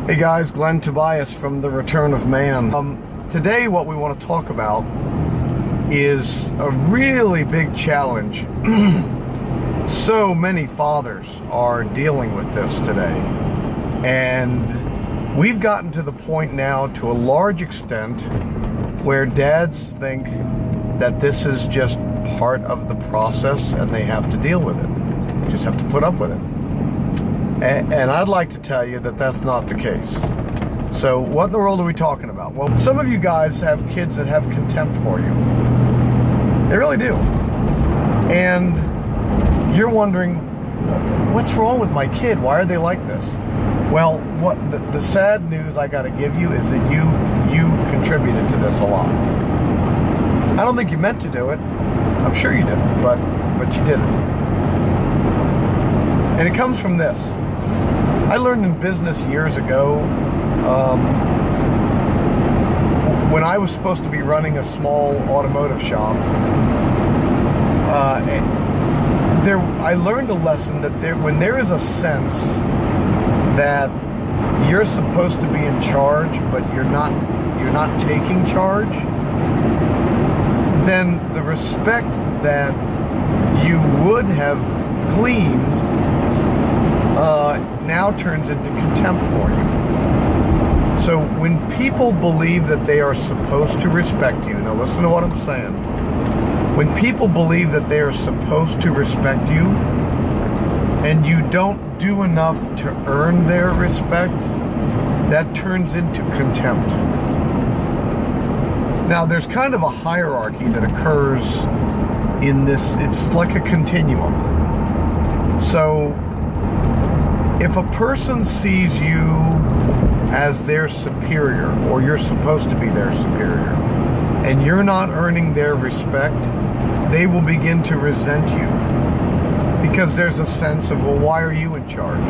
Hey guys, Glenn Tobias from The Return of Man. Today what we want to talk about is a really big challenge. So many fathers are dealing with this today. And we've gotten to the point now, to a large extent, where dads think that this is just part of the process and they have to deal with it. They just have to put up with it. And I'd like to tell you that that's not the case. So what in the world are we talking about? Well, some of you guys have kids that have contempt for you. They really do. And you're wondering, what's wrong with my kid? Why are they like this? Well, what the sad news I got to give you is that you contributed to this a lot. I don't think you meant to do it. I'm sure you didn't, but you didn't. And it comes from this. I learned in business years ago, when I was supposed to be running a small automotive shop, I learned a lesson that when there is a sense that you're supposed to be in charge, but you're not taking charge, then the respect that you would have gleaned now turns into contempt for you. So when people believe that they are supposed to respect you, now listen to what I'm saying. When people believe that they are supposed to respect you, and you don't do enough to earn their respect, that turns into contempt. Now there's kind of a hierarchy that occurs in this. It's like a continuum. So if a person sees you as their superior, or you're supposed to be their superior, and you're not earning their respect, they will begin to resent you. Because there's a sense of, well, why are you in charge?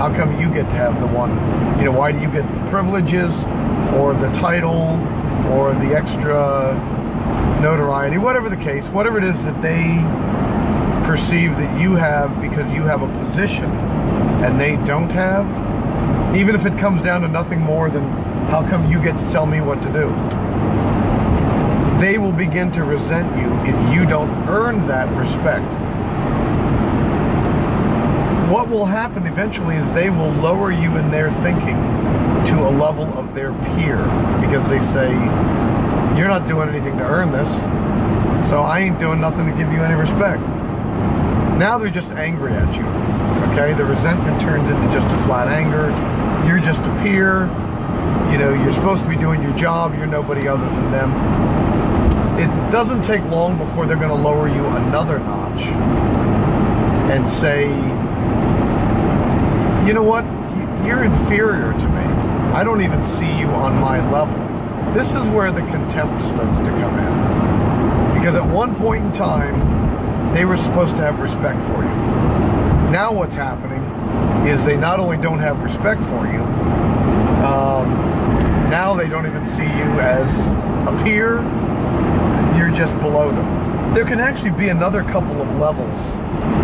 How come you get to have the one, why do you get the privileges, or the title, or the extra notoriety, whatever the case, whatever it is that they perceive that you have because you have a position and they don't have, even if it comes down to nothing more than, how come you get to tell me what to do? They will begin to resent you if you don't earn that respect. What will happen eventually is they will lower you in their thinking to a level of their peer, because they say, you're not doing anything to earn this, so I ain't doing nothing to give you any respect. Now they're just angry at you, okay? The resentment turns into just a flat anger. You're just a peer. You're supposed to be doing your job. You're nobody other than them. It doesn't take long before they're going to lower you another notch and say, you know what? You're inferior to me. I don't even see you on my level. This is where the contempt starts to come in. Because at one point in time, they were supposed to have respect for you. Now what's happening is they not only don't have respect for you, now they don't even see you as a peer. You're just below them. There can actually be another couple of levels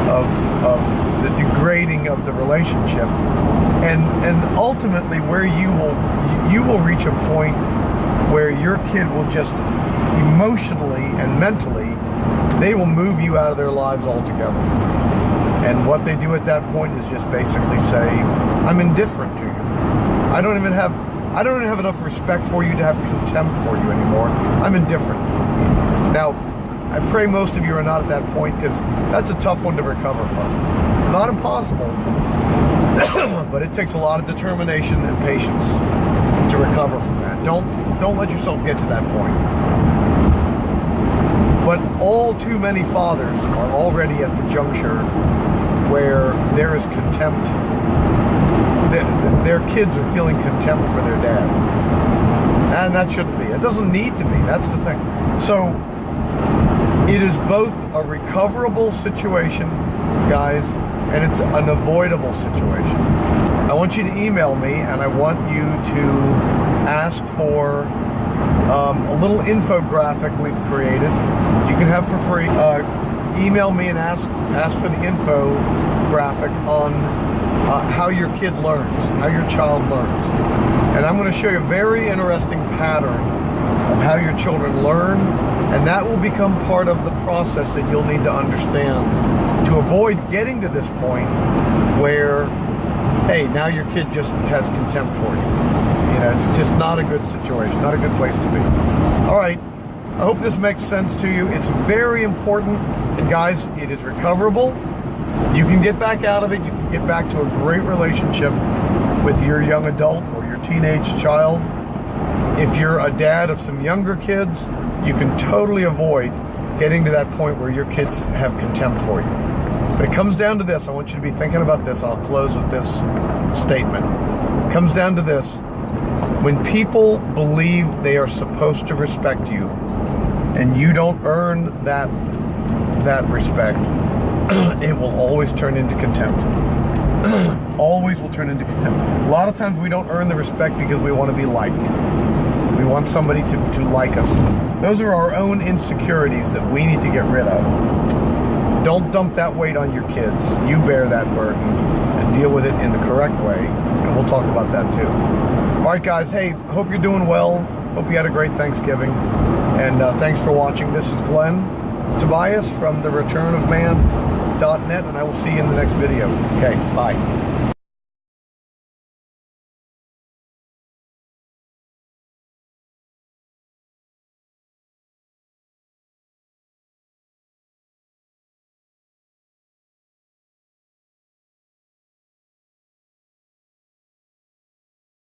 of the degrading of the relationship, and ultimately where you will reach a point where your kid will just emotionally and mentally, they will move you out of their lives altogether. And what they do at that point is just basically say, I'm indifferent to you. I don't even have enough respect for you to have contempt for you anymore. I'm indifferent. Now, I pray most of you are not at that point, because that's a tough one to recover from. Not impossible, but it takes a lot of determination and patience to recover from that. Don't let yourself get to that point. But all too many fathers are already at the juncture where there is contempt. Their kids are feeling contempt for their dad. And that shouldn't be. It doesn't need to be. That's the thing. So it is both a recoverable situation, guys, and it's an avoidable situation. I want you to email me, and I want you to ask for a little infographic we've created. You can have for free. Email me and ask for the infographic on how your kid learns, how your child learns. And I'm going to show you a very interesting pattern of how your children learn, and that will become part of the process that you'll need to understand to avoid getting to this point where, hey, now your kid just has contempt for you. You know, it's just not a good situation, not a good place to be. All right, I hope this makes sense to you. It's very important, and guys, it is recoverable. You can get back out of it. You can get back to a great relationship with your young adult or your teenage child. If you're a dad of some younger kids, you can totally avoid getting to that point where your kids have contempt for you. But it comes down to this. I want you to be thinking about this. I'll close with this statement. It comes down to this. When people believe they are supposed to respect you and you don't earn that respect, it will always turn into contempt. Always will turn into contempt. A lot of times we don't earn the respect because we want to be liked. We want somebody to like us. Those are our own insecurities that we need to get rid of. Don't dump that weight on your kids. You bear that burden and deal with it in the correct way. And we'll talk about that too. All right, guys. Hey, hope you're doing well. Hope you had a great Thanksgiving. And thanks for watching. This is Glenn Tobias from thereturnofman.net, and I will see you in the next video. Okay, bye.